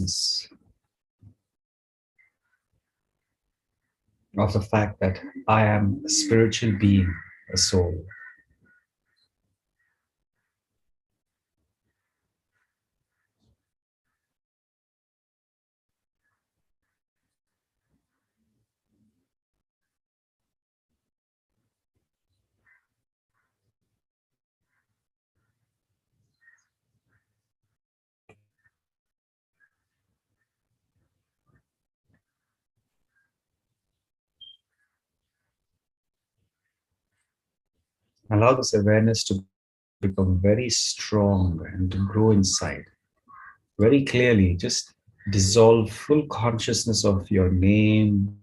consciousness of the fact that I am a spiritual being, a soul. Allow this awareness to become very strong and to grow inside. Very clearly, just dissolve full consciousness of your name,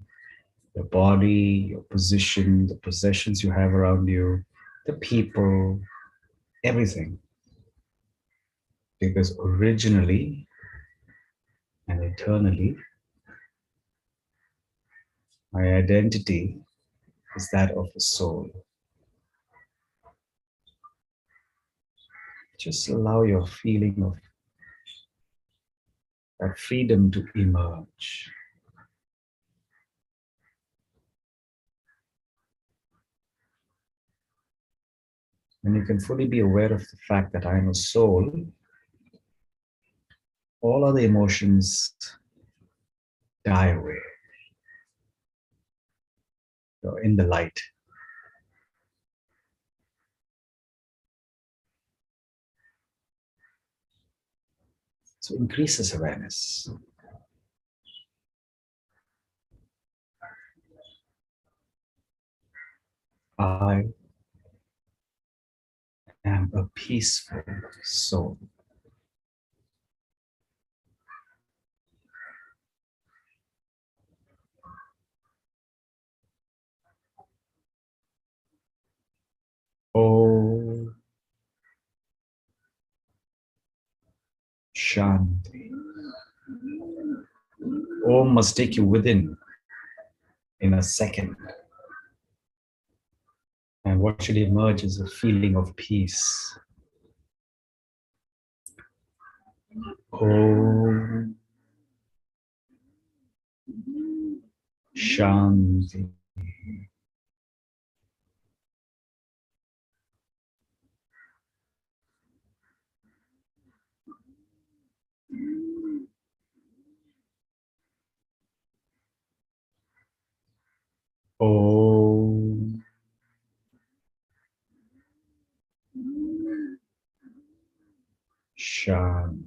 your body, your position, the possessions you have around you, the people, everything. Because originally and eternally, my identity is that of a soul. Just allow your feeling of that freedom to emerge. When you can fully be aware of the fact that I am a soul, all other emotions die away. You're in the light. So increase this awareness. I am a peaceful soul. Oh, Shanti. Om must take you within in a second. And what should emerge is a feeling of peace. Om Shanti. Om Shanti.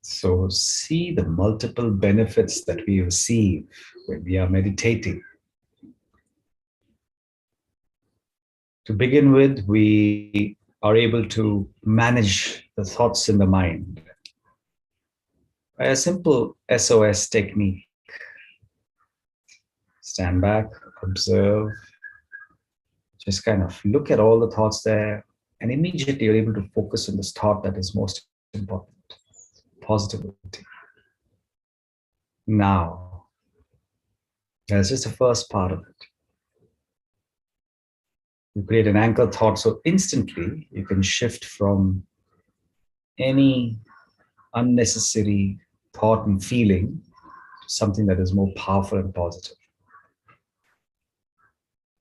So see the multiple benefits that we receive when we are meditating. To begin with, we are able to manage the thoughts in the mind by a simple SOS technique. Stand back, observe, just kind of look at all the thoughts there, and immediately you're able to focus on this thought that is most important, positivity. Now, that's just the first part of it. You create an anchor thought, so instantly you can shift from any unnecessary thought and feeling to something that is more powerful and positive.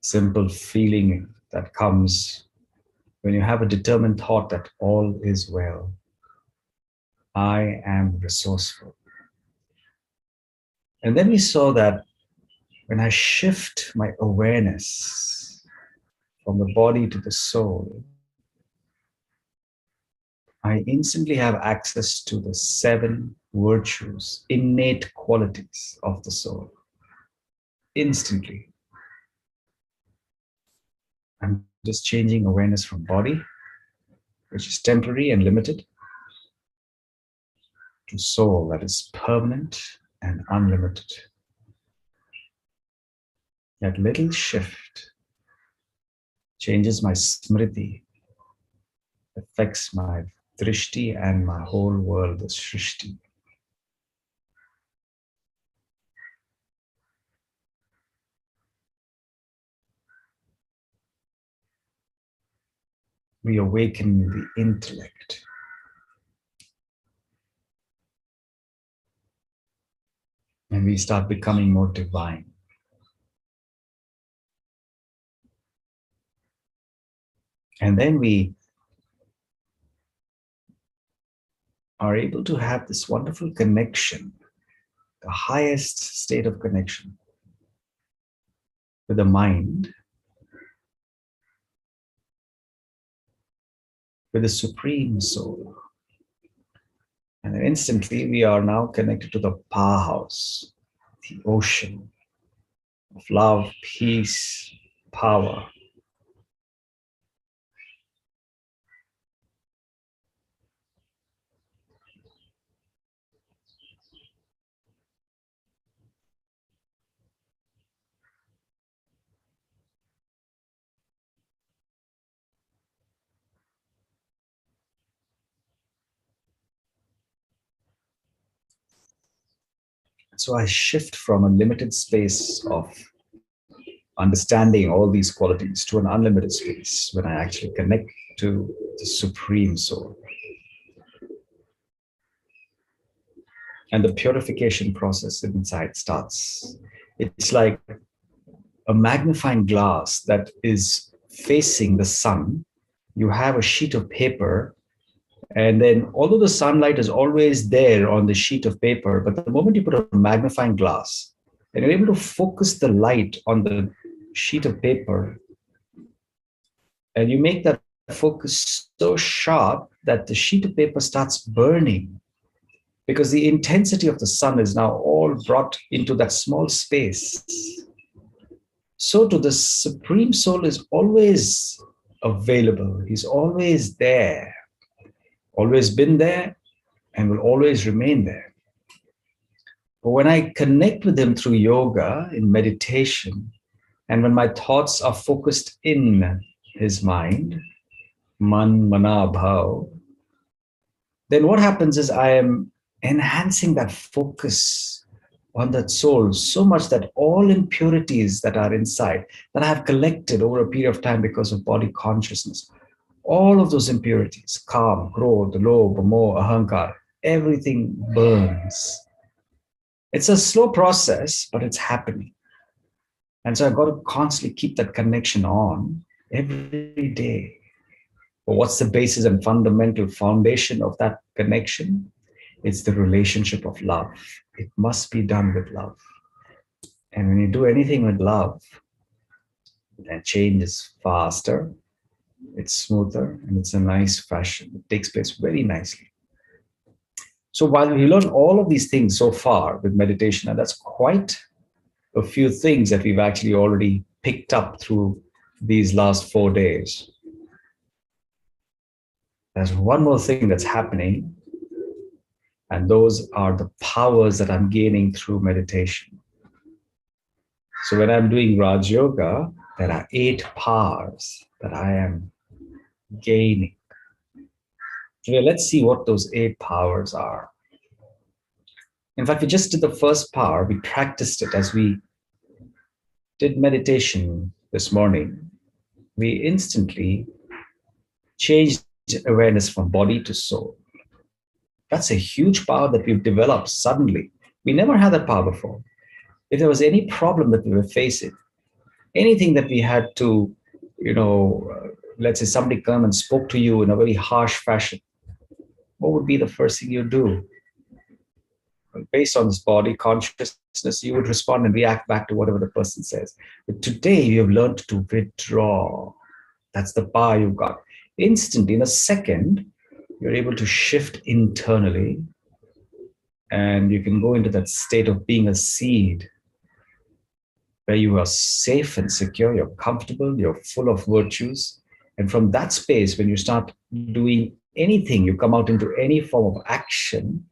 Simple feeling that comes when you have a determined thought that all is well. I am resourceful. And then we saw that when I shift my awareness from the body to the soul, I instantly have access to the 7 virtues, innate qualities of the soul. Instantly. I'm just changing awareness from body which is temporary and limited, to soul that is permanent and unlimited. That little shift changes my smriti, affects my drishti and my whole world, the shrishti. We awaken the intellect. And we start becoming more divine. And then we are able to have this wonderful connection, the highest state of connection with the mind, with the Supreme Soul. And then instantly we are now connected to the powerhouse, the ocean of love, peace, power. So I shift from a limited space of understanding all these qualities to an unlimited space when I actually connect to the Supreme Soul. And the purification process inside starts. It's like a magnifying glass that is facing the sun. You have a sheet of paper, and then although the sunlight is always there on the sheet of paper, but the moment you put a magnifying glass and you're able to focus the light on the sheet of paper, and you make that focus so sharp that the sheet of paper starts burning, because the intensity of the sun is now all brought into that small space. So to the Supreme Soul is always available. He's always there, always been there, and will always remain there. But when I connect with him through yoga, in meditation, and when my thoughts are focused in his mind, man, mana, bhav, then what happens is I am enhancing that focus on that soul so much that all impurities that are inside, that I have collected over a period of time because of body consciousness, all of those impurities, kam, krodh, lobh, moh, ahankar, everything burns. It's a slow process, but it's happening. And so I've got to constantly keep that connection on every day. But what's the basis and fundamental foundation of that connection? It's the relationship of love. It must be done with love. And when you do anything with love, that change is faster, it's smoother, and it's a nice fashion. It takes place very nicely. So while we learn all of these things so far with meditation, and that's quite a few things that we've actually already picked up through these last 4 days, there's one more thing that's happening, and those are the powers that I'm gaining through meditation. So when I'm doing Raj Yoga, there are 8 powers that I am gaining. Today, let's see what those 8 powers are. In fact, we just did the first power. We practiced it as we did meditation this morning. We instantly changed awareness from body to soul. That's a huge power that we've developed suddenly. We never had that power before. If there was any problem that we were facing, anything that we had to, let's say somebody come and spoke to you in a very harsh fashion, what would be the first thing you do? Based on this body consciousness, you would respond and react back to whatever the person says. But today you have learned to withdraw. That's the power you've got. Instantly, in a second, you're able to shift internally, and you can go into that state of being a seed where you are safe and secure, you're comfortable, you're full of virtues, And from that space, when you start doing anything, you come out into any form of action,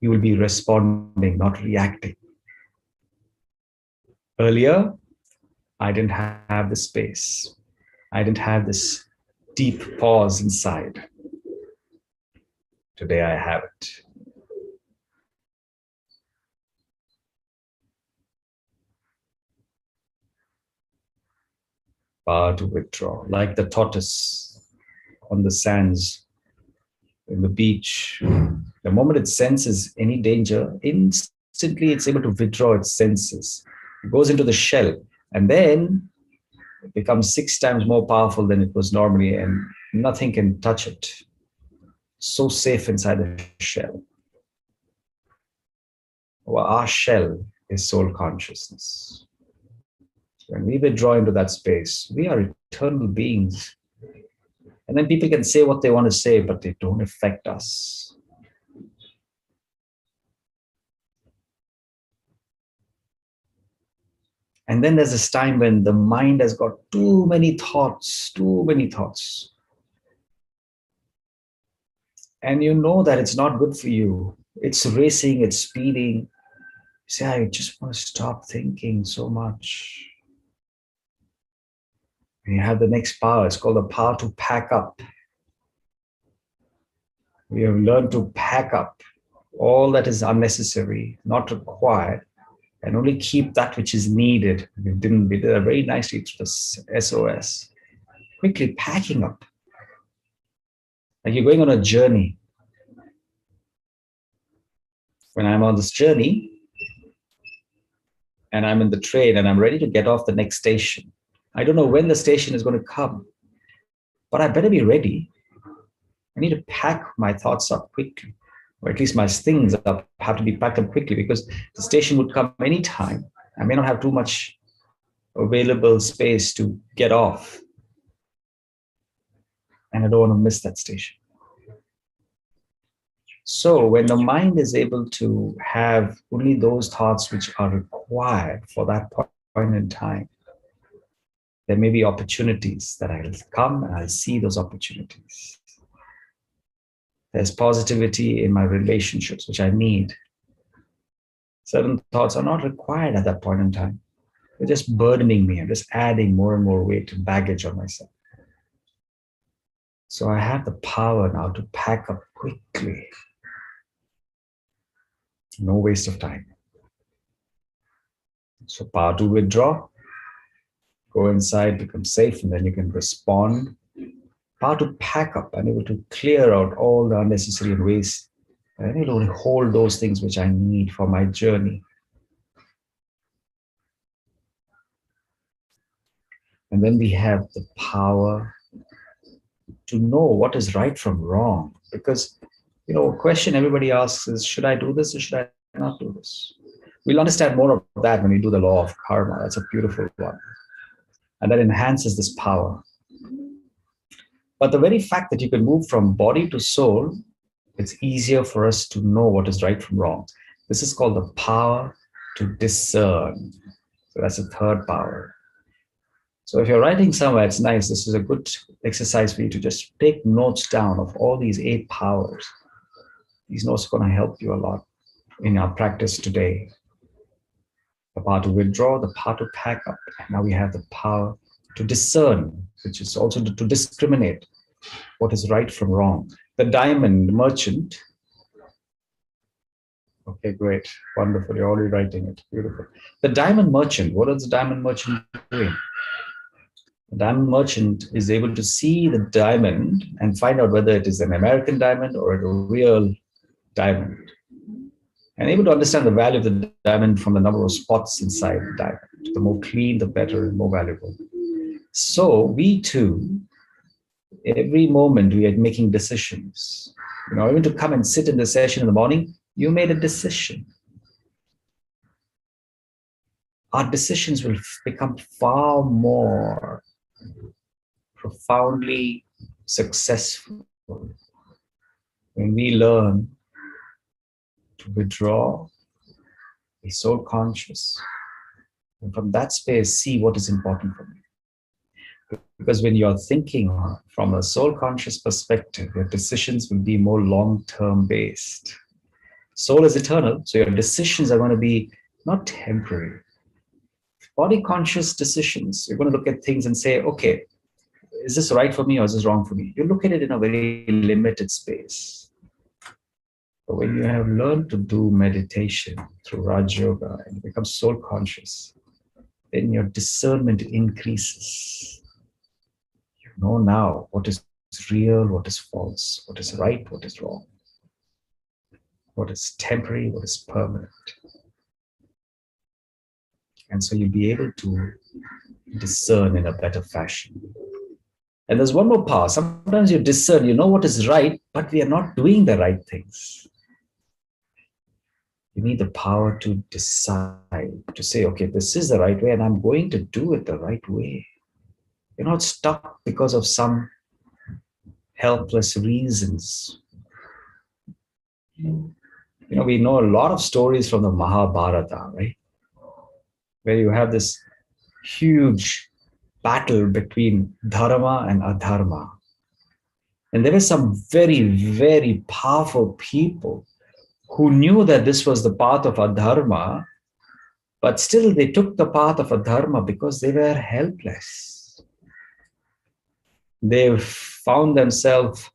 you will be responding, not reacting. Earlier, I didn't have the space. I didn't have this deep pause inside. Today, I have it. Power to withdraw, like the tortoise on the sands in the beach. The moment it senses any danger, instantly it's able to withdraw its senses. It goes into the shell, and then it becomes 6 times more powerful than it was normally, and nothing can touch it. So safe inside the shell. Well, our shell is soul consciousness. When we withdraw into that space, we are eternal beings. And then people can say what they want to say, but they don't affect us. And then there's this time when the mind has got too many thoughts. And you know that it's not good for you. It's racing, it's speeding. You say, I just want to stop thinking so much. And you have the next power. It's called the power to pack up. We have learned to pack up all that is unnecessary, not required, and only keep that which is needed. We did that very nicely through the SOS. Quickly packing up. Like you're going on a journey. When I'm on this journey and I'm in the train and I'm ready to get off the next station, I don't know when the station is going to come, but I better be ready. I need to pack my thoughts up quickly, or at least my things have to be packed up quickly, because the station would come anytime. I may not have too much available space to get off, and I don't want to miss that station. So when the mind is able to have only those thoughts which are required for that point in time, there may be opportunities that I'll come and I'll see those opportunities. There's positivity in my relationships, which I need. Certain thoughts are not required at that point in time. They're just burdening me. I'm just adding more and more weight and baggage on myself. So I have the power now to pack up quickly. No waste of time. So power to withdraw, go inside, become safe, and then you can respond. Power to pack up, I'm able to clear out all the unnecessary and waste. I'm able to hold those things which I need for my journey. And then we have the power to know what is right from wrong. Because, a question everybody asks is, should I do this or should I not do this? We'll understand more of that when we do the law of karma. That's a beautiful one. And that enhances this power. But the very fact that you can move from body to soul, it's easier for us to know what is right from wrong. This is called the power to discern. So that's the third power. So if you're writing somewhere, it's nice. This is a good exercise for you to just take notes down of all these 8 powers. These notes are going to help you a lot in our practice today. The power to withdraw, the power to pack up. And now we have the power to discern, which is also to discriminate what is right from wrong. The diamond merchant. Okay, great. Wonderful. You're already writing it. Beautiful. The diamond merchant. What is the diamond merchant doing? The diamond merchant is able to see the diamond and find out whether it is an American diamond or a real diamond. And able to understand the value of the diamond from the number of spots inside the diamond. The more clean, the better and more valuable. So we too, every moment we are making decisions. Even to come and sit in the session in the morning, you made a decision. Our decisions will become far more profoundly successful when we learn to withdraw, be soul conscious, and from that space see what is important for me. Because when you're thinking from a soul conscious perspective, your decisions will be more long term based. Soul is eternal, so your decisions are going to be not temporary. Body conscious decisions, you're going to look at things and say, okay, is this right for me or is this wrong for me? You look at it in a very limited space. But when you have learned to do meditation through Raj Yoga and you become soul conscious, then your discernment increases. You know now what is real, what is false, what is right, what is wrong, what is temporary, what is permanent. And so you'll be able to discern in a better fashion. And there's one more power. Sometimes you discern, you know what is right, but we are not doing the right things. You need the power to decide, to say, okay, this is the right way, and I'm going to do it the right way. You're not stuck because of some helpless reasons. We know a lot of stories from the Mahabharata, right? Where you have this huge battle between dharma and adharma. And there were some very, very powerful people who knew that this was the path of adharma, but still they took the path of adharma because they were helpless. They found themselves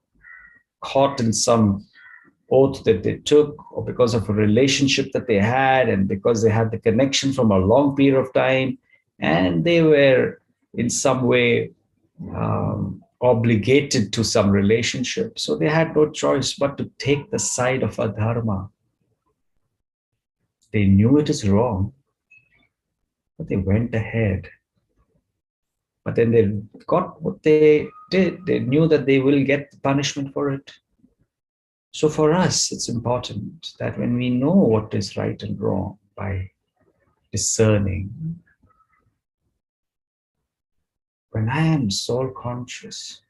caught in some oath that they took, or because of a relationship that they had, and because they had the connection from a long period of time, and they were in some way obligated to some relationship. So they had no choice but to take the side of adharma. They knew it is wrong, but they went ahead. But then they got what they did. They knew that they will get the punishment for it. So for us, it's important that when we know what is right and wrong by discerning, when I am soul conscious,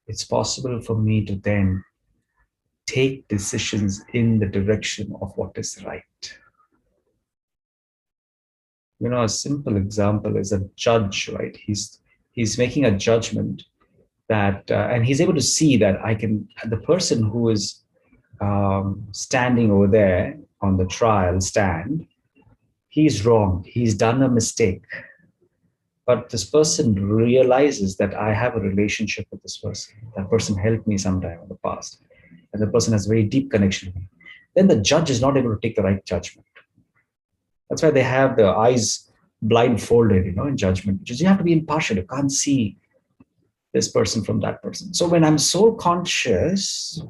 it's possible for me to then take decisions in the direction of what is right. A simple example is a judge, right? He's making a judgment that, and he's able to see that the person who is standing over there on the trial stand, he's wrong. He's done a mistake. But this person realizes that I have a relationship with this person. That person helped me sometime in the past. And the person has a very deep connection with me. Then the judge is not able to take the right judgment. That's why they have the eyes blindfolded, in judgment, which is you have to be impartial. You can't see this person from that person. So when I'm soul conscious,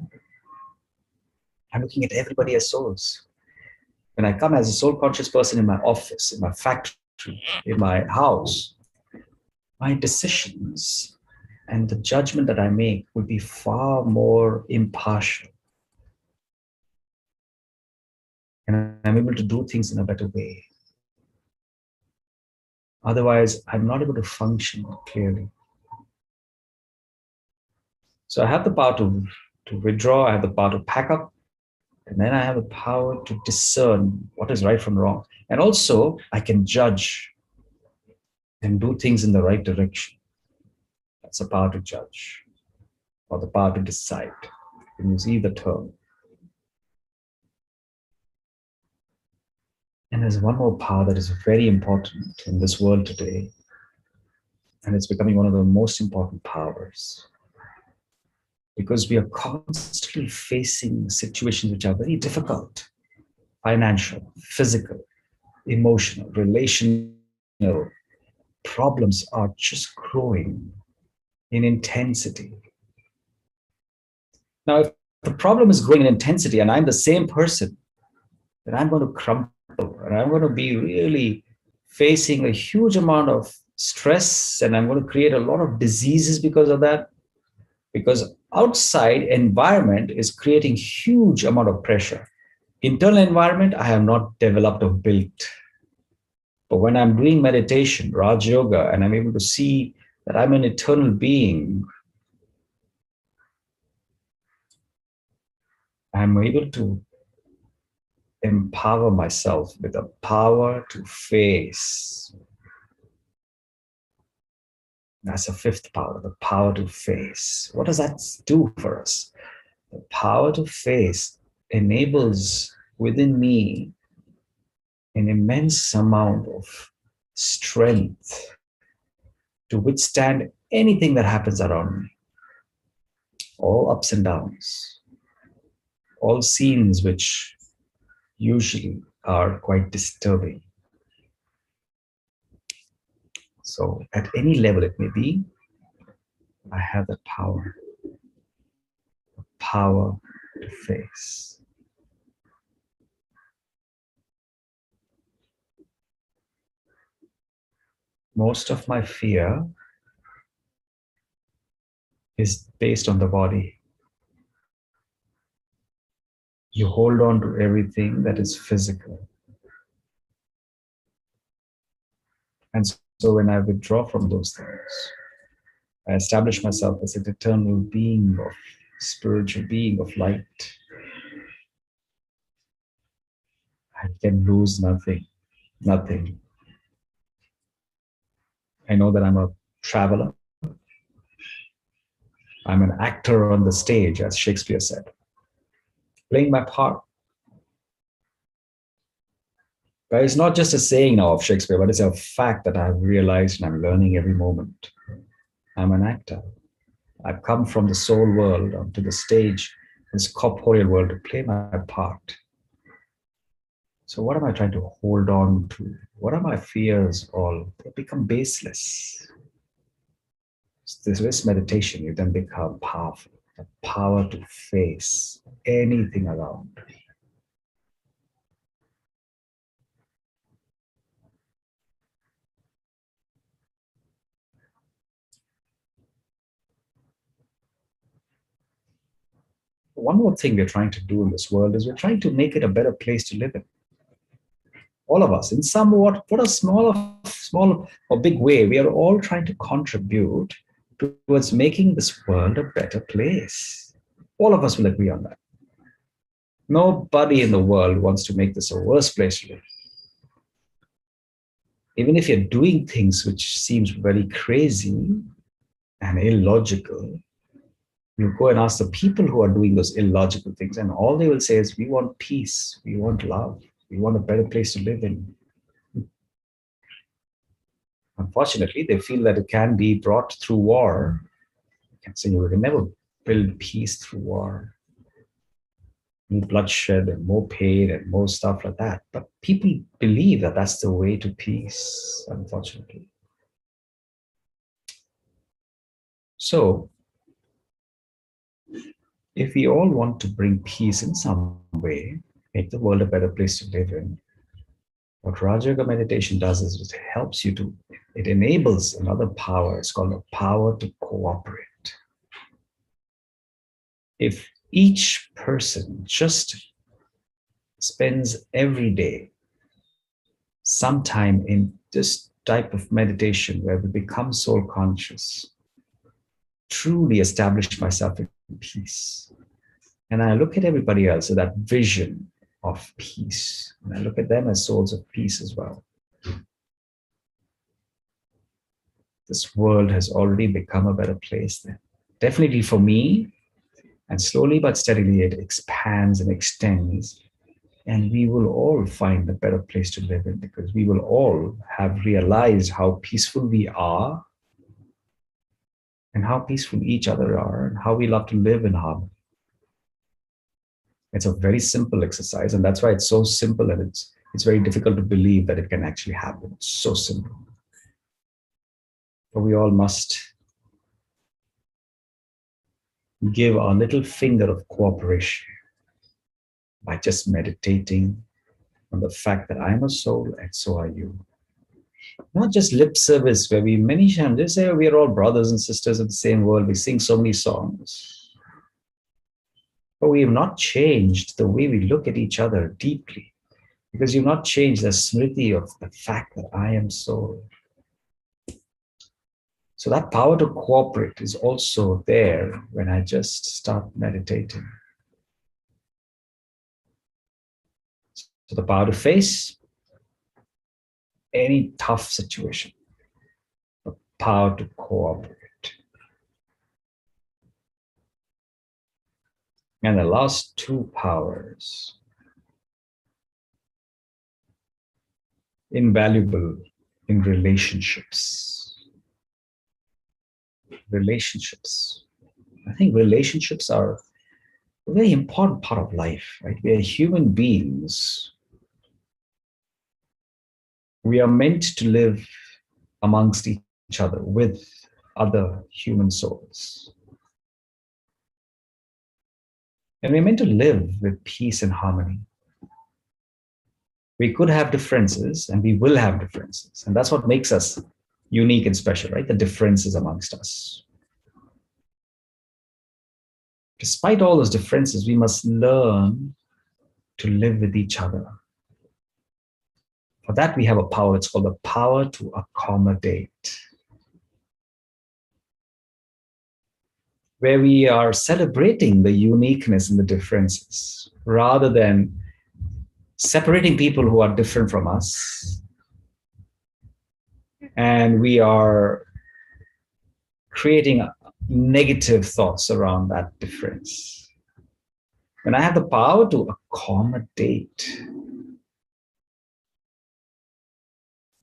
I'm looking at everybody as souls. When I come as a soul conscious person in my office, in my factory, in my house, my decisions and the judgment that I make will be far more impartial. And I'm able to do things in a better way. Otherwise, I'm not able to function clearly. So I have the power to withdraw, I have the power to pack up, and then I have the power to discern what is right from wrong. And also, I can judge and do things in the right direction. That's the power to judge, or the power to decide. You can use either term. And there's one more power that is very important in this world today, and it's becoming one of the most important powers. Because we are constantly facing situations which are very difficult: financial, physical, emotional, relational. Problems are just growing in intensity. Now, if the problem is growing in intensity and I'm the same person, then I'm going to crumble and I'm going to be really facing a huge amount of stress, and I'm going to create a lot of diseases because of that. Because outside environment is creating huge amount of pressure. Internal environment, I have not developed or built. But when I'm doing meditation, Raj Yoga, and I'm able to see that I'm an eternal being, I'm able to empower myself with the power to face That's the fifth power, the power to face. What does that do for us? The power to face enables within me an immense amount of strength to withstand anything that happens around me, all ups and downs, all scenes which usually are quite disturbing. So, at any level it may be, I have the power to face. Most of my fear is based on the body. You hold on to everything that is physical. And so when I withdraw from those things, I establish myself as an eternal being of spiritual being of light. I can lose nothing, nothing. I know that I'm a traveler. I'm an actor on the stage, as Shakespeare said, playing my part. But it's not just a saying now of Shakespeare, but it's a fact that I've realized and I'm learning every moment. I'm an actor. I've come from the soul world onto the stage, this corporeal world, to play my part. So what am I trying to hold on to? What are my fears all? They become baseless. This meditation, you then become powerful. The power to face anything around. One more thing we're trying to do in this world is we're trying to make it a better place to live in. All of us, in somewhat, what a small or big way, we are all trying to contribute towards making this world a better place. All of us will agree on that. Nobody in the world wants to make this a worse place to live. Even if you're doing things which seems very crazy and illogical, you go and ask the people who are doing those illogical things, and all they will say is, we want peace, we want love, we want a better place to live in. Unfortunately, they feel that it can be brought through war. You can say you can never build peace through war. More bloodshed and more pain and more stuff like that. But people believe that that's the way to peace, unfortunately. So, if we all want to bring peace in some way, make the world a better place to live in, what Raja Yoga meditation does is it helps you to, it enables another power. It's called a power to cooperate. If each person just spends every day some time in this type of meditation where we become soul conscious, truly establish myself in peace. And I look at everybody else with that vision of peace. And I look at them as souls of peace as well. This world has already become a better place then. Definitely for me, and slowly but steadily it expands and extends. And we will all find a better place to live in because we will all have realized how peaceful we are and how peaceful each other are and how we love to live in harmony. It's a very simple exercise, and that's why it's so simple, and it's very difficult to believe that it can actually happen. It's so simple. But we all must give our little finger of cooperation by just meditating on the fact that I'm a soul and so are you. Not just lip service where we many times they say we are all brothers and sisters of the same world. We sing so many songs. But we have not changed the way we look at each other deeply because you've not changed the smriti of the fact that I am soul. So that power to cooperate is also there when I just start meditating. So the power to face any tough situation, the power to cooperate. And the last two powers, invaluable in relationships. Relationships. I think relationships are a very important part of life, right? We are human beings. We are meant to live amongst each other with other human souls. And we're meant to live with peace and harmony. We could have differences and we will have differences. And that's what makes us unique and special, right? The differences amongst us. Despite all those differences, we must learn to live with each other. For that, we have a power. It's called the power to accommodate, where we are celebrating the uniqueness and the differences rather than separating people who are different from us. And we are creating negative thoughts around that difference. When I have the power to accommodate,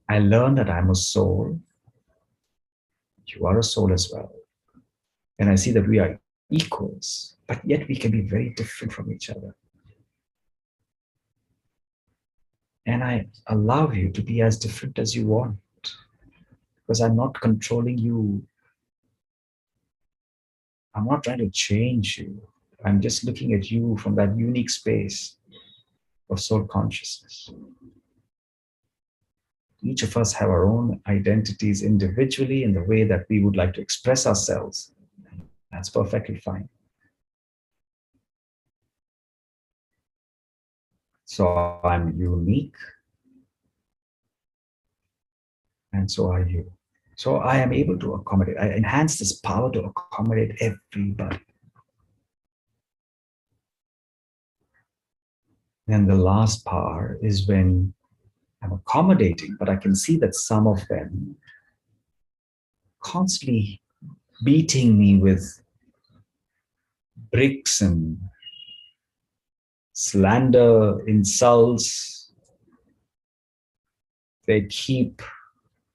I learn that I'm a soul. You are a soul as well. And I see that we are equals, but yet we can be very different from each other. And I allow you to be as different as you want, because I'm not controlling you. I'm not trying to change you. I'm just looking at you from that unique space of soul consciousness. Each of us have our own identities individually in the way that we would like to express ourselves. That's perfectly fine. So I'm unique, and so are you. So I am able to accommodate. I enhance this power to accommodate everybody. And the last power is when I'm accommodating, but I can see that some of them constantly beating me with bricks and slander, insults. They keep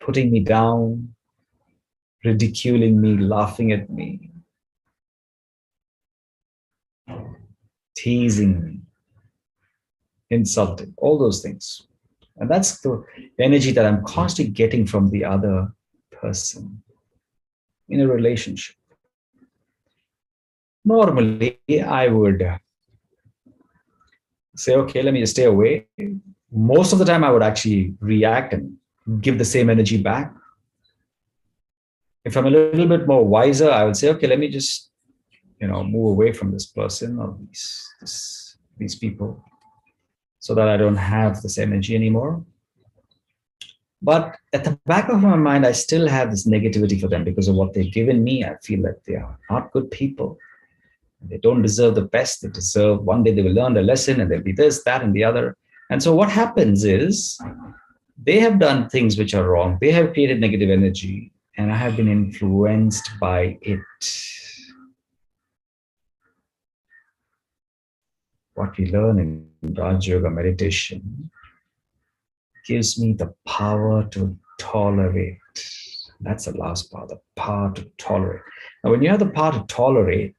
putting me down, ridiculing me, laughing at me, teasing me, insulting, all those things. And that's the energy that I'm constantly getting from the other person in a relationship. Normally, I would say, okay, let me just stay away. Most of the time, I would actually react and give the same energy back. If I'm a little bit more wiser, I would say, okay, let me just, move away from this person or these people, so that I don't have this energy anymore. But at the back of my mind, I still have this negativity for them because of what they've given me. I feel that they are not good people. They don't deserve the best. They deserve, one day they will learn the lesson and there'll be this, that, and the other. And so what happens is they have done things which are wrong. They have created negative energy, and I have been influenced by it. What we learn in Raj Yoga meditation gives me the power to tolerate. That's the last part, the power to tolerate. Now, when you have the power to tolerate,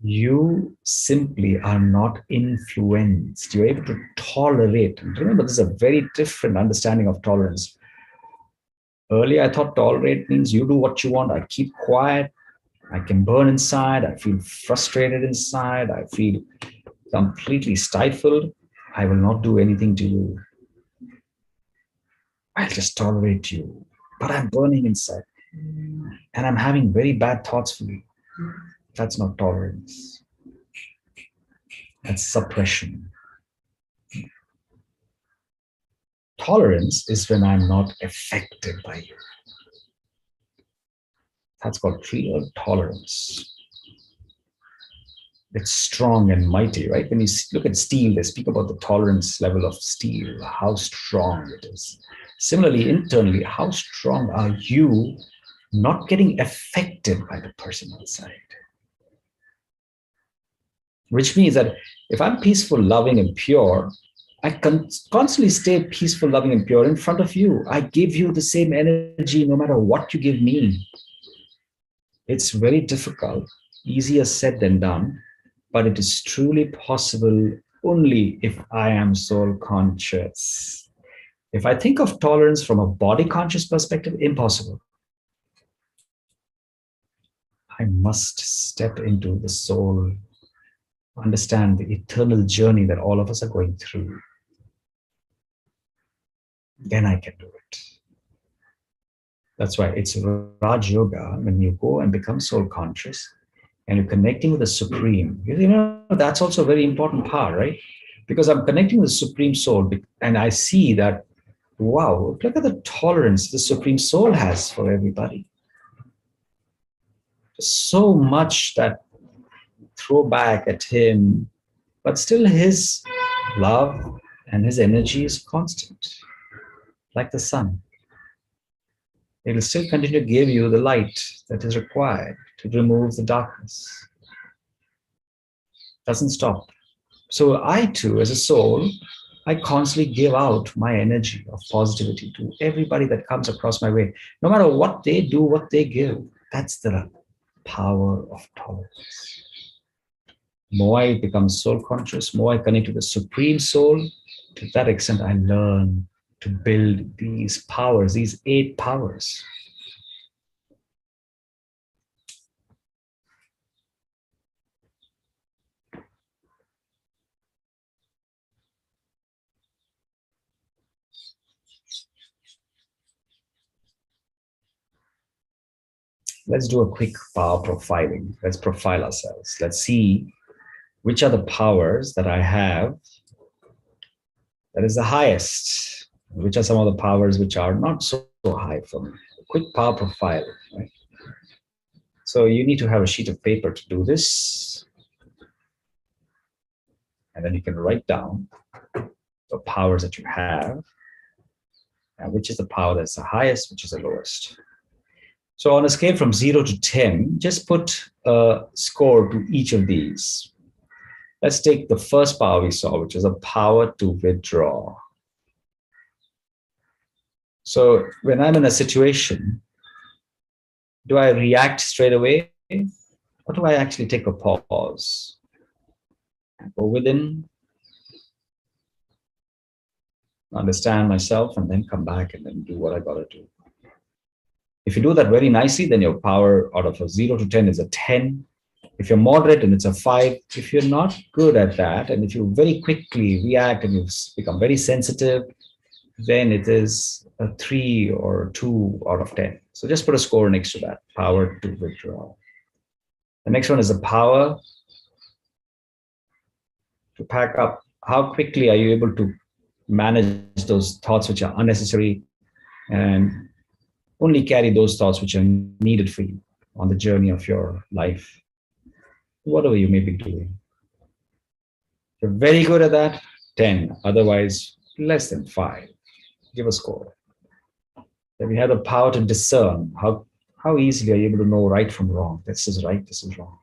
you simply are not influenced. You're able to tolerate. And remember, this is a very different understanding of tolerance. Earlier, I thought tolerate means you do what you want. I keep quiet. I can burn inside. I feel frustrated inside. I feel completely stifled. I will not do anything to you. I'll just tolerate you. But I'm burning inside. And I'm having very bad thoughts for you. That's not tolerance. That's suppression. Tolerance is when I'm not affected by you. That's called real tolerance. It's strong and mighty, right? When you look at steel, they speak about the tolerance level of steel, how strong it is. Similarly, internally, how strong are you not getting affected by the person outside? Which means that if I'm peaceful, loving, and pure, I can constantly stay peaceful, loving, and pure in front of you. I give you the same energy no matter what you give me. It's very difficult, easier said than done, but it is truly possible only if I am soul conscious. If I think of tolerance from a body conscious perspective, impossible. I must step into the soul, understand the eternal journey that all of us are going through. Then I can do it. That's why it's Raj Yoga when you go and become soul conscious and you're connecting with the Supreme. You know, that's also a very important part, right? Because I'm connecting with the Supreme Soul and I see that, wow, look at the tolerance the Supreme Soul has for everybody. So much that throw back at him, but still his love and his energy is constant, like the sun. It will still continue to give you the light that is required to remove the darkness. Doesn't stop. So I too, as a soul, I constantly give out my energy of positivity to everybody that comes across my way. No matter what they do, what they give, that's the power of tolerance. More I become soul conscious, more I connect to the Supreme Soul, to that extent I learn to build these powers, these 8 powers. Let's do a quick power profiling. Let's profile ourselves. Let's see which are the powers that I have that is the highest, which are some of the powers which are not so high for me. A quick power profile, right? So you need to have a sheet of paper to do this. And then you can write down the powers that you have, and which is the power that's the highest, which is the lowest. So on a scale from 0 to 10, just put a score to each of these. Let's take the first power we saw, which is a power to withdraw. So when I'm in a situation, do I react straight away? Or do I actually take a pause? Go within, understand myself, and then come back and then do what I gotta do. If you do that very nicely, then your power out of a 0 to 10 is a 10. If you're moderate, and it's a 5. If you're not good at that, and if you very quickly react and you become very sensitive, then it is a 3 or 2 out of 10. So just put a score next to that, power to withdraw. The next one is the power to pack up. How quickly are you able to manage those thoughts which are unnecessary and only carry those thoughts which are needed for you on the journey of your life, whatever you may be doing. If you're very good at that, 10. Otherwise, less than 5. Give a score. Then we have the power to discern. How easily are you able to know right from wrong? This is right, this is wrong.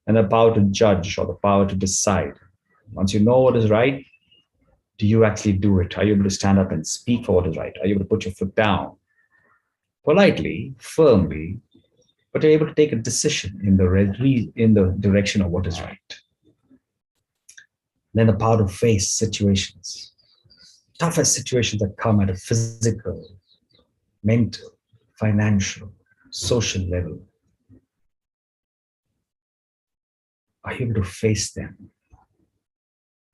And the power to judge, or the power to decide. Once you know what is right, do you actually do it? Are you able to stand up and speak for what is right? Are you able to put your foot down? Politely, firmly, but you're able to take a decision in the direction of what is right. Then the power to face situations. Toughest situations that come at a physical, mental, financial, social level. Are you able to face them?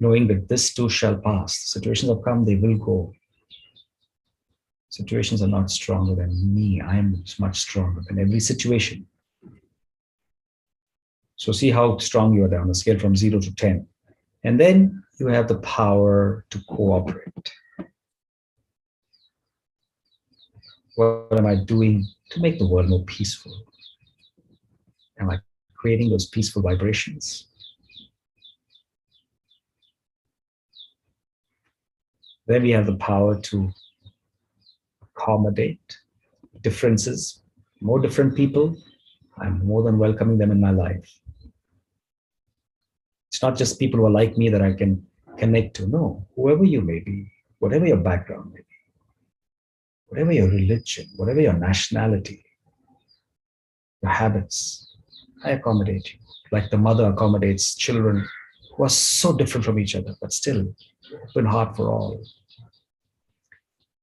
Knowing that this too shall pass. Situations have come, they will go. Situations are not stronger than me. I am much stronger than every situation. So see how strong you are there on a scale from 0 to 10. And then you have the power to cooperate. What am I doing to make the world more peaceful? Am I creating those peaceful vibrations? Then we have the power to accommodate differences, more different people. I'm more than welcoming them in my life. It's not just people who are like me that I can connect to. No, whoever you may be, whatever your background may be, whatever your religion, whatever your nationality, your habits, I accommodate you. Like the mother accommodates children who are so different from each other, but still open heart for all.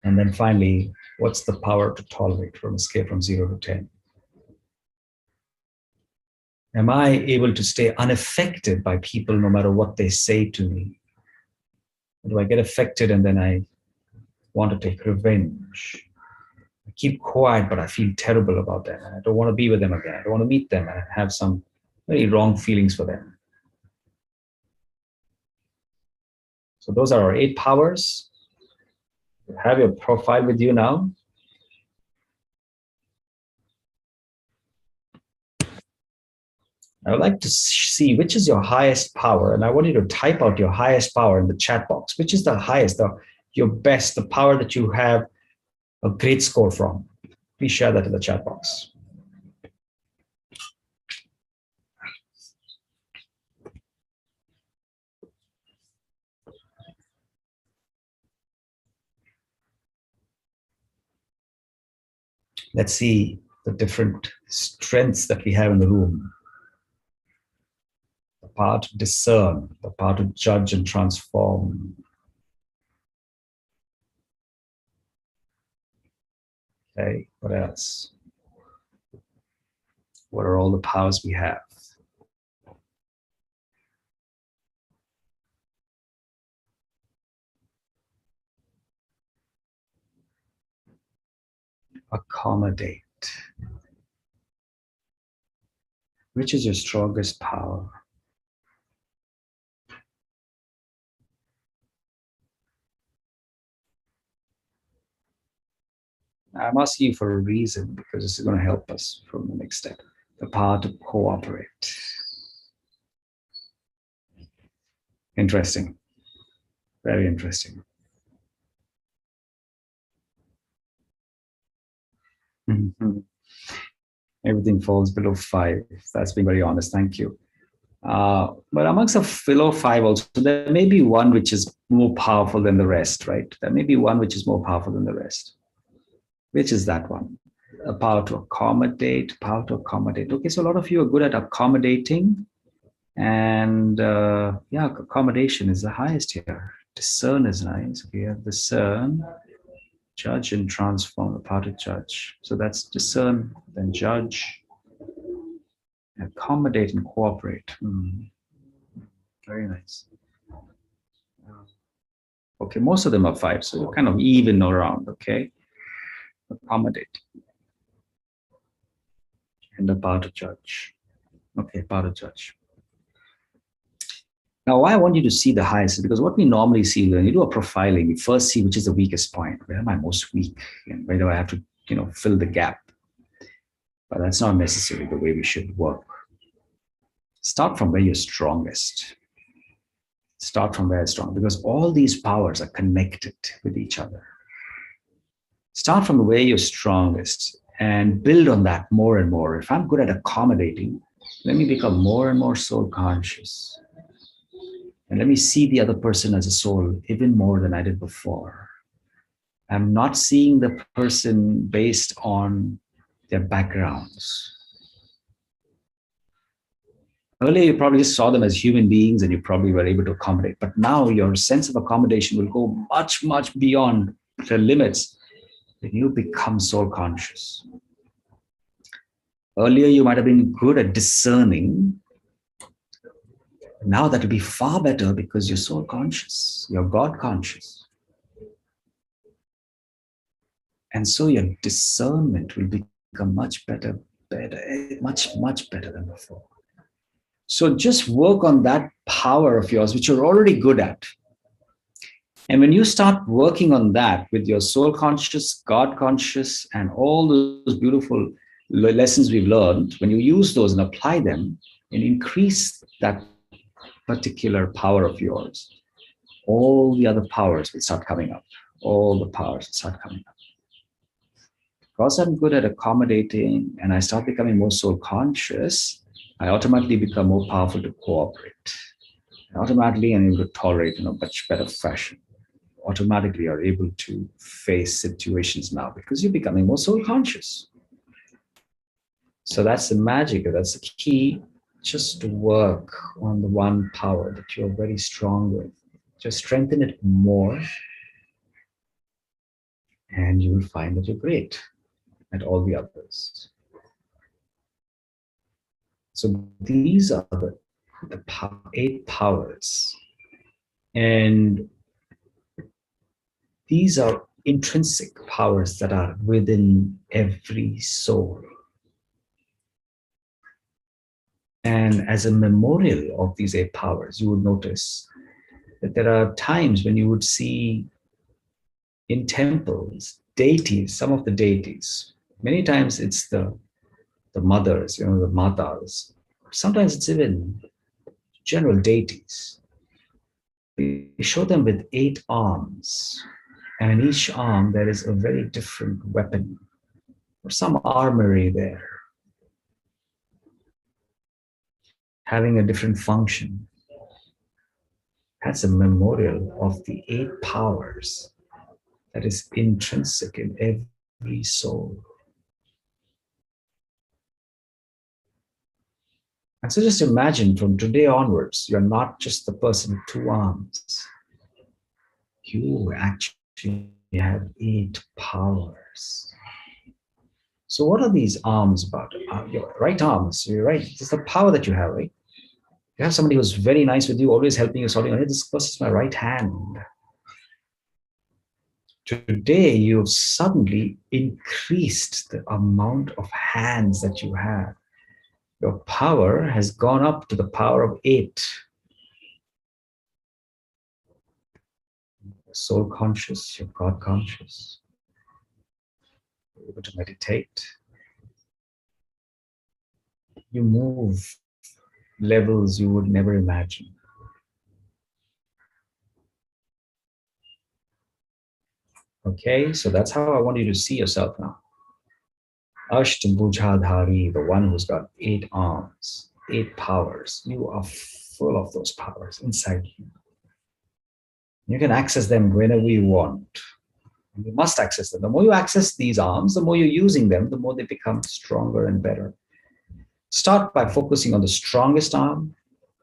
And then finally, what's the power to tolerate from a scale from 0 to 10? Am I able to stay unaffected by people no matter what they say to me? Or do I get affected and then I want to take revenge? I keep quiet, but I feel terrible about them. And I don't want to be with them again. I don't want to meet them and have some very wrong feelings for them. So those are our 8 powers. You have your profile with you now. I would like to see which is your highest power. And I want you to type out your highest power in the chat box. Which is the highest, your best, the power that you have a great score from? Please share that in the chat box. Let's see the different strengths that we have in the room. The power to discern, the power to judge and transform. Okay, what else? What are all the powers we have? Accommodate. Which is your strongest power? I'm asking you for a reason because this is going to help us from the next step. The power to cooperate. Interesting. Very interesting. Mm-hmm. Everything falls below 5. That's being very honest. Thank you. But amongst the below 5 also, there may be one which is more powerful than the rest, right? There may be one which is more powerful than the rest. Which is that one? A power to accommodate, power to accommodate. Okay, so a lot of you are good at accommodating. And yeah, accommodation is the highest here. Discern is nice. We have discern, judge and transform, the power to judge. So that's discern, then judge, accommodate and cooperate. Very nice. Okay, most of them are 5, so you're kind of even around, okay? Accommodate. And the power to judge. Okay, power to judge. Now, why I want you to see the highest is because what we normally see when you do a profiling, you first see which is the weakest point. Where am I most weak? And where do I have to, fill the gap? But that's not necessarily the way we should work. Start from where you're strongest. Start from where it's strong, because all these powers are connected with each other. Start from where you're strongest and build on that more and more. If I'm good at accommodating, let me become more and more soul conscious. And let me see the other person as a soul even more than I did before. I'm not seeing the person based on their backgrounds. Earlier, you probably just saw them as human beings and you probably were able to accommodate. But now your sense of accommodation will go much, much beyond the limits when you become soul conscious. Earlier, you might have been good at discerning. Now that will be far better because you're soul conscious, you're God conscious. And so your discernment will become much better, much better than before. So just work on that power of yours, which you're already good at. And when you start working on that with your soul conscious, God conscious, and all those beautiful lessons we've learned, when you use those and apply them and increase that particular power of yours, all the other powers will start coming up. All the powers will start coming up. Because I'm good at accommodating and I start becoming more soul conscious, I automatically become more powerful to cooperate. Automatically, I'm able to tolerate in a much better fashion. Automatically, are able to face situations now because you're becoming more soul conscious. So that's the magic. That's the key. Just to work on the one power that you're very strong with. Just strengthen it more, and you will find that you're great at all the others. So these are the 8 powers. And these are intrinsic powers that are within every soul. And as a memorial of these 8 powers, you would notice that there are times when you would see in temples deities, some of the deities. Many times it's the mothers, the matas. Sometimes it's even general deities. We show them with 8 arms, and in each arm there is a very different weapon or some armory there, having a different function. That's a memorial of the 8 powers that is intrinsic in every soul. And so just imagine from today onwards, you're not just the person with 2 arms. You actually have 8 powers. So what are these arms about? Your right arms, you're right. This is the power that you have, right? You have somebody who's very nice with you, always helping you, sorting, hey, this person is my right hand. Today, you've suddenly increased the amount of hands that you have. Your power has gone up to the power of 8. You're soul conscious, you're God conscious. You're able to meditate. You move levels you would never imagine. Okay, so that's how I want you to see yourself now. Ashtabhujadhari, the one who's got 8 arms, 8 powers. You are full of those powers inside you. You can access them whenever you want. You must access them. The more you access these arms, the more you're using them, the more they become stronger and better. Start by focusing on the strongest arm,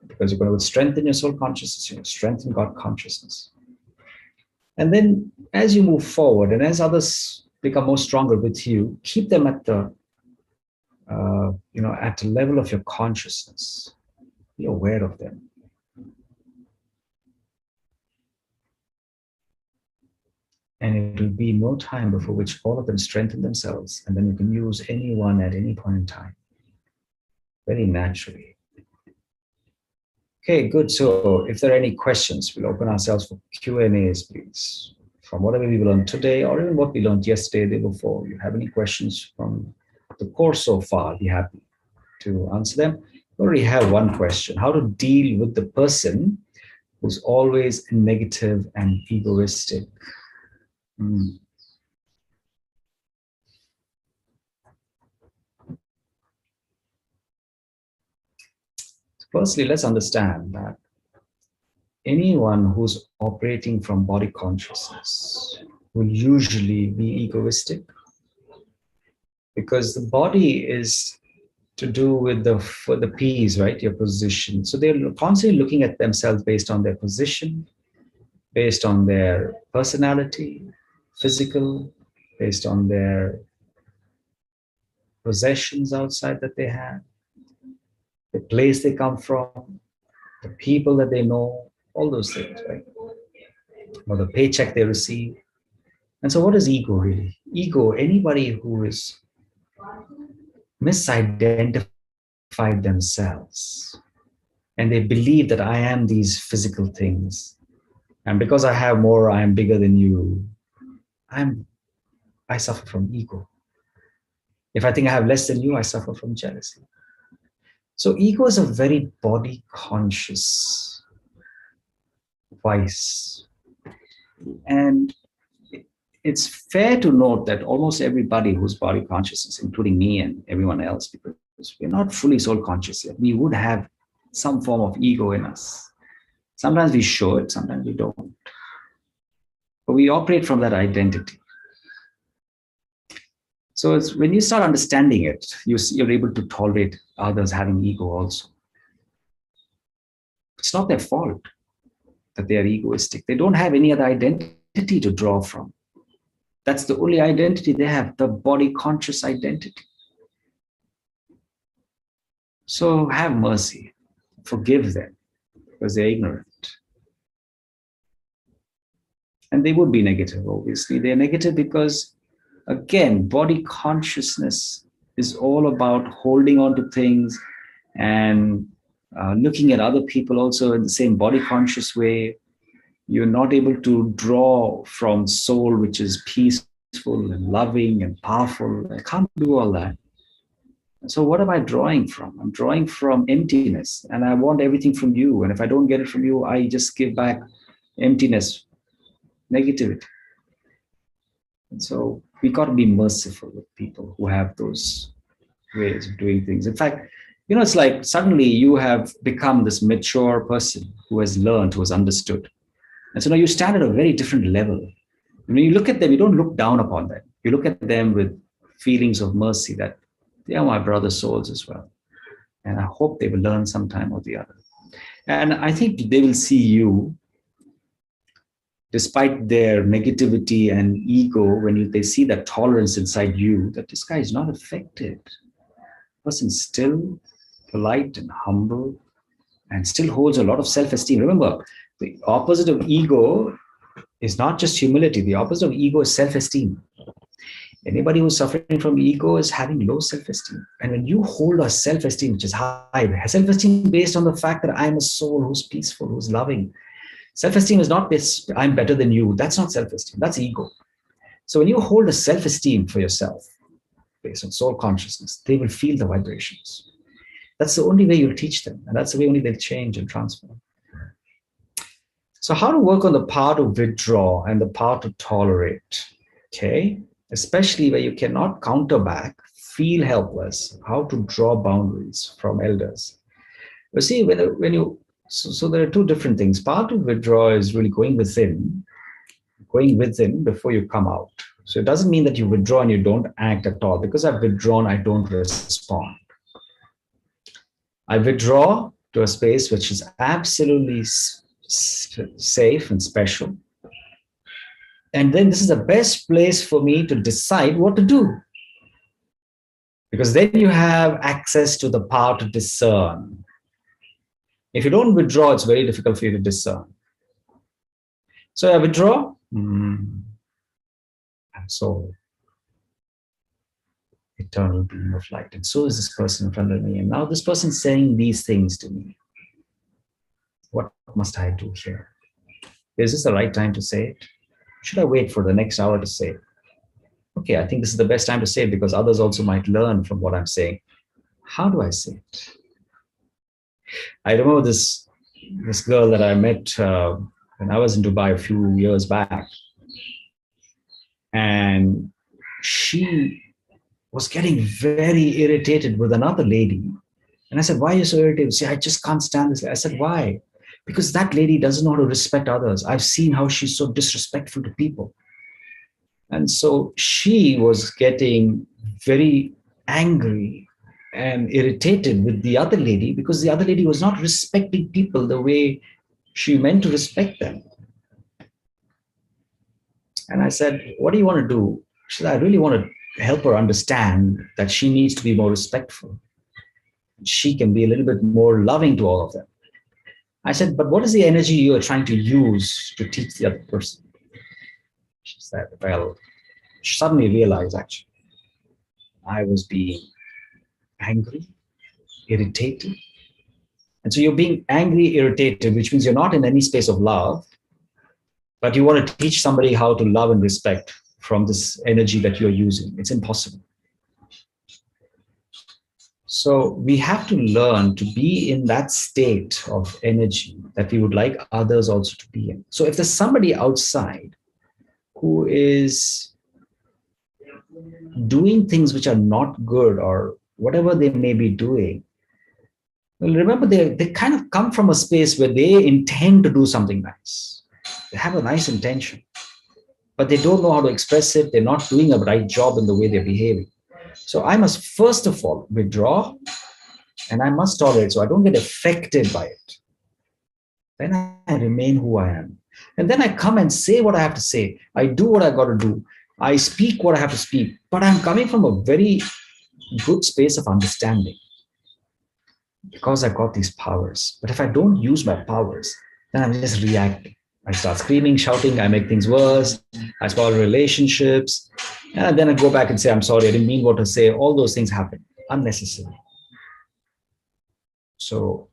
because you're going to strengthen your soul consciousness, you're going to strengthen God consciousness. And then as you move forward and as others become more stronger with you, keep them at the at the level of your consciousness. Be aware of them. And it will be no time before which all of them strengthen themselves, and then you can use anyone at any point in time, very naturally. Okay, good. So if there are any questions, we'll open ourselves for Q&As, please. From whatever we learned today, or even what we learned yesterday, the day before. You have any questions from the course so far, I'll be happy to answer them. We already have one question: how to deal with the person who's always negative and egoistic. Firstly, let's understand that anyone who's operating from body consciousness will usually be egoistic, because the body is to do with the P's, right? Your position. So they're constantly looking at themselves based on their position, based on their personality, physical, based on their possessions outside that they have, the place they come from, the people that they know, all those things, right? Or the paycheck they receive. And so what is ego really? Ego, anybody who is misidentified themselves and they believe that I am these physical things, and because I have more, I am bigger than you. I suffer from ego. If I think I have less than you, I suffer from jealousy. So ego is a very body conscious vice. And it's fair to note that almost everybody who's body consciousness, including me and everyone else, because we're not fully soul conscious yet, we would have some form of ego in us. Sometimes we show it, sometimes we don't. But we operate from that identity. So it's when you start understanding it, you're able to tolerate others having ego also. It's not their fault that they are egoistic. They don't have any other identity to draw from. That's the only identity they have, the body conscious identity. So have mercy, forgive them because they're ignorant. And they would be negative, obviously. They're negative because, again, body consciousness is all about holding on to things and looking at other people also in the same body conscious way. You're not able to draw from soul, which is peaceful and loving and powerful. I can't do all that. So what am I drawing from? I'm drawing from emptiness, and I want everything from you. And if I don't get it from you, I just give back emptiness, negativity. And so we got to be merciful with people who have those ways of doing things. In fact, it's like suddenly you have become this mature person who has learned, who has understood. And so now you stand at a very different level. When you look at them, you don't look down upon them. You look at them with feelings of mercy that they are my brother's souls as well. And I hope they will learn sometime or the other. And I think they will see you, despite their negativity and ego, when they see that tolerance inside you, that this guy is not affected. The person's still polite and humble and still holds a lot of self-esteem. Remember, the opposite of ego is not just humility. The opposite of ego is self-esteem. Anybody who's suffering from ego is having low self-esteem. And when you hold a self-esteem which is high, self-esteem based on the fact that I'm a soul who's peaceful, who's loving. Self-esteem is not this, I'm better than you. That's not self-esteem. That's ego. So when you hold a self-esteem for yourself based on soul consciousness, they will feel the vibrations. That's the only way you'll teach them. And that's the way only they'll change and transform. So how to work on the power to withdraw and the power to tolerate, okay? Especially where you cannot counter back, feel helpless, how to draw boundaries from elders. You see, when you, so there are two different things. Power to withdraw is really going within before you come out. So it doesn't mean that you withdraw and you don't act at all. Because I've withdrawn, I don't respond. I withdraw to a space which is absolutely safe and special. And then this is the best place for me to decide what to do. Because then you have access to the power to discern. If you don't withdraw, it's very difficult for you to discern. So I withdraw. I'm so eternal being of light. And so is this person in front of me. And now this person is saying these things to me. What must I do here? Is this the right time to say it? Should I wait for the next hour to say it? Okay, I think this is the best time to say it because others also might learn from what I'm saying. How do I say it? I remember this girl that I met when I was in Dubai a few years back. And she was getting very irritated with another lady. And I said, why are you so irritated? She said, I just can't stand this. I said, why? Because that lady doesn't know how to respect others. I've seen how she's so disrespectful to people. And so she was getting very angry and irritated with the other lady because the other lady was not respecting people the way she meant to respect them. And I said, what do you want to do? She said, I really want to help her understand that she needs to be more respectful. She can be a little bit more loving to all of them. I said, but what is the energy you are trying to use to teach the other person? She said, well, she suddenly realized actually, I was being angry, irritated. And so you're being angry, irritated, which means you're not in any space of love, but you want to teach somebody how to love and respect from this energy that you're using. It's impossible. So we have to learn to be in that state of energy that we would like others also to be in. So if there's somebody outside who is doing things which are not good or whatever they may be doing, well, remember they kind of come from a space where they intend to do something nice. They have a nice intention, but they don't know how to express it. They're not doing a right job in the way they're behaving. So I must first of all withdraw and I must tolerate so I don't get affected by it. Then I remain who I am. And then I come and say what I have to say. I do what I got to do. I speak what I have to speak. But I'm coming from a very good space of understanding because I got these powers. But if I don't use my powers, then I'm just reacting. I start screaming, shouting, I make things worse, I spoil relationships, and then I go back and say, I'm sorry, I didn't mean what to say. All those things happen unnecessarily. So,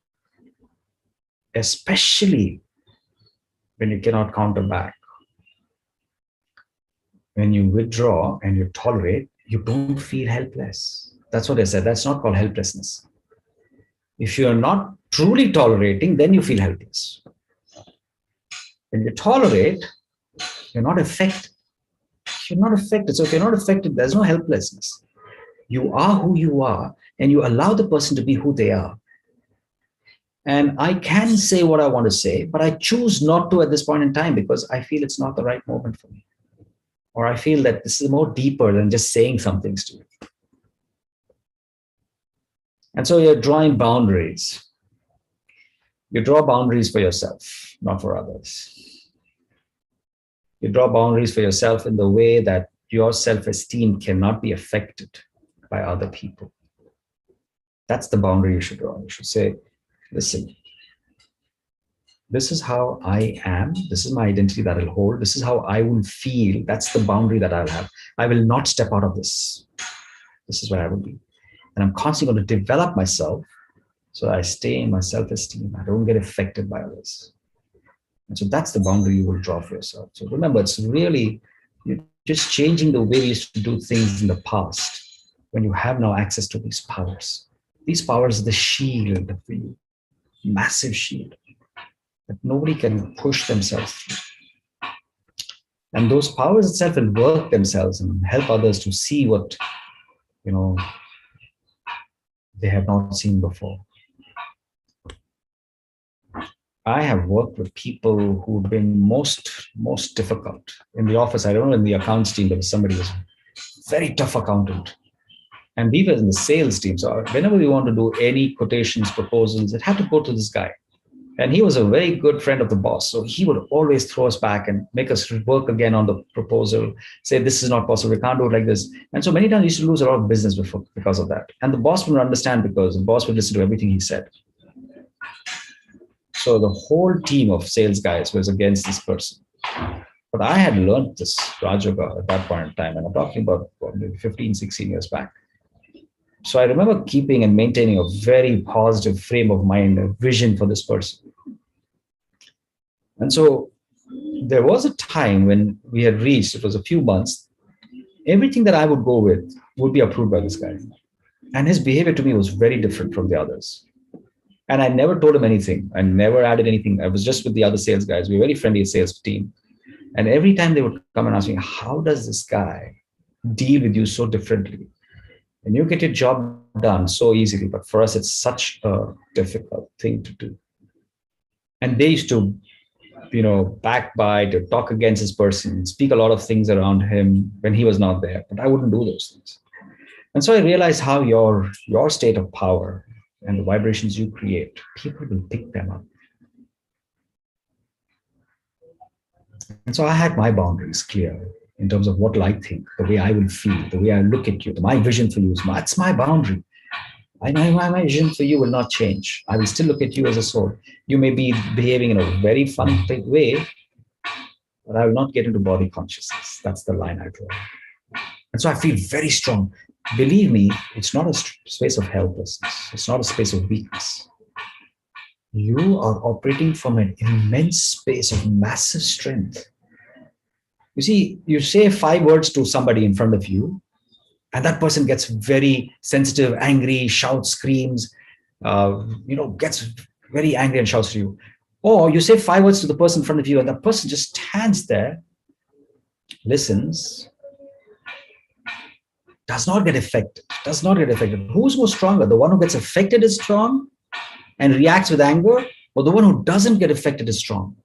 especially when you cannot counter back, when you withdraw and you tolerate, you don't feel helpless. That's what I said. That's not called helplessness. If you're not truly tolerating, then you feel helpless. When you tolerate, you're not affected. You're not affected. So if you're not affected, there's no helplessness. You are who you are, and you allow the person to be who they are. And I can say what I want to say, but I choose not to at this point in time because I feel it's not the right moment for me. Or I feel that this is more deeper than just saying some things to you. And so you're drawing boundaries. You draw boundaries for yourself, not for others. You draw boundaries for yourself in the way that your self-esteem cannot be affected by other people. That's the boundary you should draw. You should say, listen, this is how I am. This is my identity that I'll hold. This is how I will feel. That's the boundary that I'll have. I will not step out of this. This is where I will be. And I'm constantly going to develop myself so I stay in my self-esteem. I don't get affected by others. And so that's the boundary you will draw for yourself. So remember, it's really you're just changing the way you used to do things in the past when you have now access to these powers. These powers are the shield for you, massive shield that nobody can push themselves through. And those powers itself will work themselves and help others to see what, they have not seen before. I have worked with people who've been most difficult. In the office, I don't know, in the accounts team, there was somebody who was a very tough accountant. And we were in the sales team. So whenever we want to do any quotations, proposals, it had to go to this guy. And he was a very good friend of the boss. So he would always throw us back and make us work again on the proposal, say, this is not possible, we can't do it like this. And so many times we used to lose a lot of business because of that. And the boss would understand because the boss would listen to everything he said. So the whole team of sales guys was against this person. But I had learned this Raj Yoga at that point in time, and I'm talking about maybe 15, 16 years back. So I remember keeping and maintaining a very positive frame of mind, a vision for this person. And so there was a time when we had reached, it was a few months, everything that I would go with would be approved by this guy. And his behavior to me was very different from the others. And I never told him anything. I never added anything. I was just with the other sales guys. We were very friendly sales team. And every time they would come and ask me, how does this guy deal with you so differently? And you get your job done so easily, but for us, it's such a difficult thing to do. And they used to, backbite or talk against this person, speak a lot of things around him when he was not there. But I wouldn't do those things. And so I realized how your state of power and the vibrations you create, people will pick them up. And so I had my boundaries clear in terms of what I think, the way I will feel, the way I look at you, my vision for you that's my boundary. My vision for you will not change. I will still look at you as a soul. You may be behaving in a very fun way, but I will not get into body consciousness. That's the line I draw. And so I feel very strong. Believe me, it's not a space of helplessness. It's not a space of weakness. You are operating from an immense space of massive strength. You see, you say 5 words to somebody in front of you, and that person gets very sensitive, angry, shouts, screams, gets very angry and shouts to you. Or you say 5 words to the person in front of you, and that person just stands there listens, does not get affected. Does not get affected. Who's more stronger? The one who gets affected is strong and reacts with anger, or the one who doesn't get affected is strong?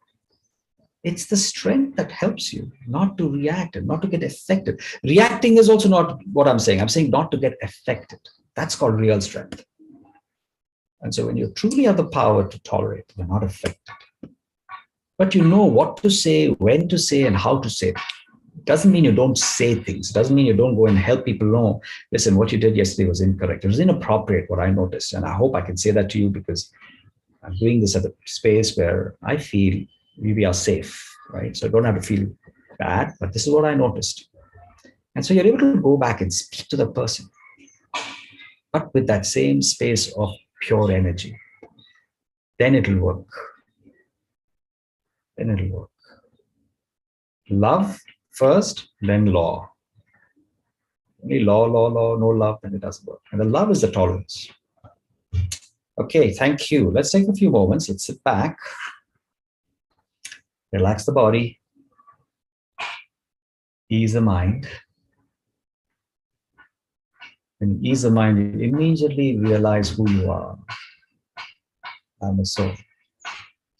It's the strength that helps you not to react and not to get affected. Reacting is also not what I'm saying. I'm saying not to get affected. That's called real strength. And so when you truly have the power to tolerate, you're not affected. But you know what to say, when to say, and how to say it. It doesn't mean you don't say things. It doesn't mean you don't go and help people know, listen, what you did yesterday was incorrect. It was inappropriate, what I noticed. And I hope I can say that to you because I'm doing this at a space where I feel we are safe, right? So I don't have to feel bad, but this is what I noticed. And so you're able to go back and speak to the person, but with that same space of pure energy. Then it'll work. Then it'll work. Love first, then law. Only law, no love, then it doesn't work. And the love is the tolerance. Okay, thank you. Let's take a few moments. Let's sit back. Relax the body. Ease the mind. When you ease the mind, you immediately realize who you are. I'm a soul,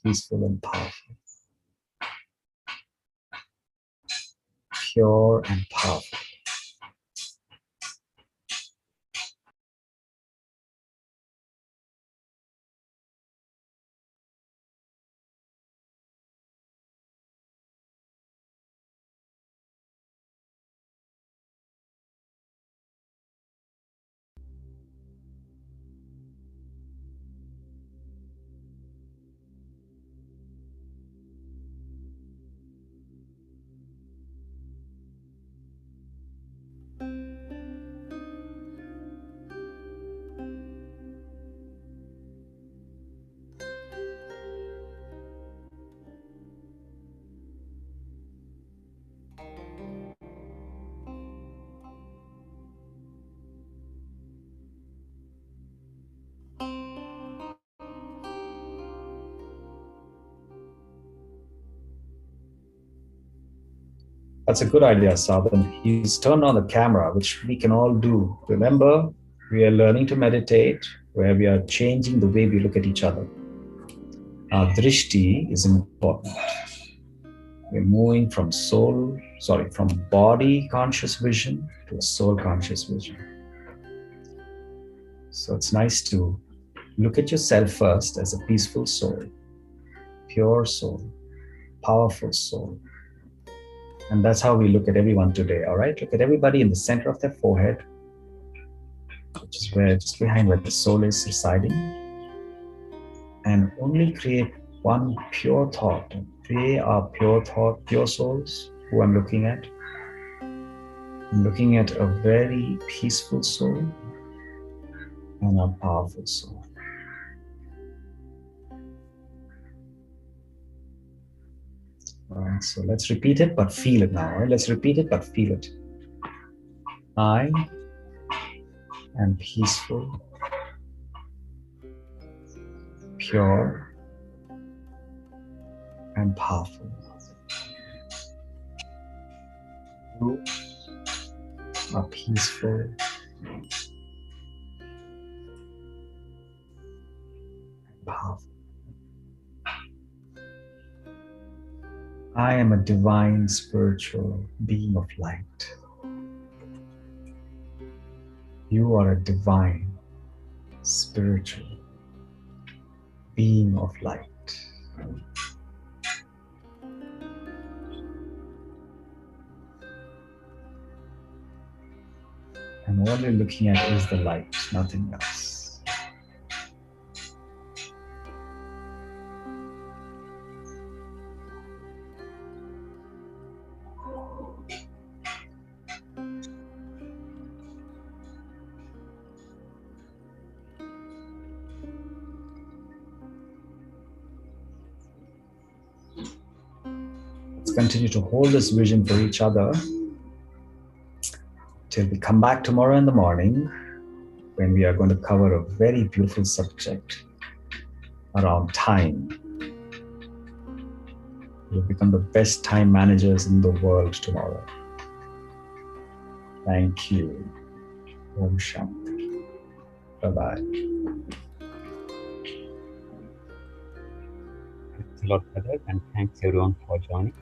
peaceful and powerful. Pure and powerful. That's a good idea, Sadhan. He's turned on the camera, which we can all do. Remember, we are learning to meditate, where we are changing the way we look at each other. Our drishti is important. We're moving from from body conscious vision to a soul conscious vision. So it's nice to look at yourself first as a peaceful soul, pure soul, powerful soul. And that's how we look at everyone today, all right? Look at everybody in the center of their forehead, which is just behind where the soul is residing. And only create one pure thought. They are pure thought, pure souls, who I'm looking at. I'm looking at a very peaceful soul and a powerful soul. All right, so let's repeat it, but feel it now. Right? Let's repeat it, but feel it. I am peaceful, pure, and powerful. You are peaceful, and powerful. I am a divine spiritual being of light. You are a divine spiritual being of light. And all you're looking at is the light, nothing else. Let's continue to hold this vision for each other till we come back tomorrow in the morning, when we are going to cover a very beautiful subject around time. You'll become the best time managers in the world tomorrow. Thank you. Om Shanti. Bye-bye. Thanks a lot, brother, and thanks everyone for joining.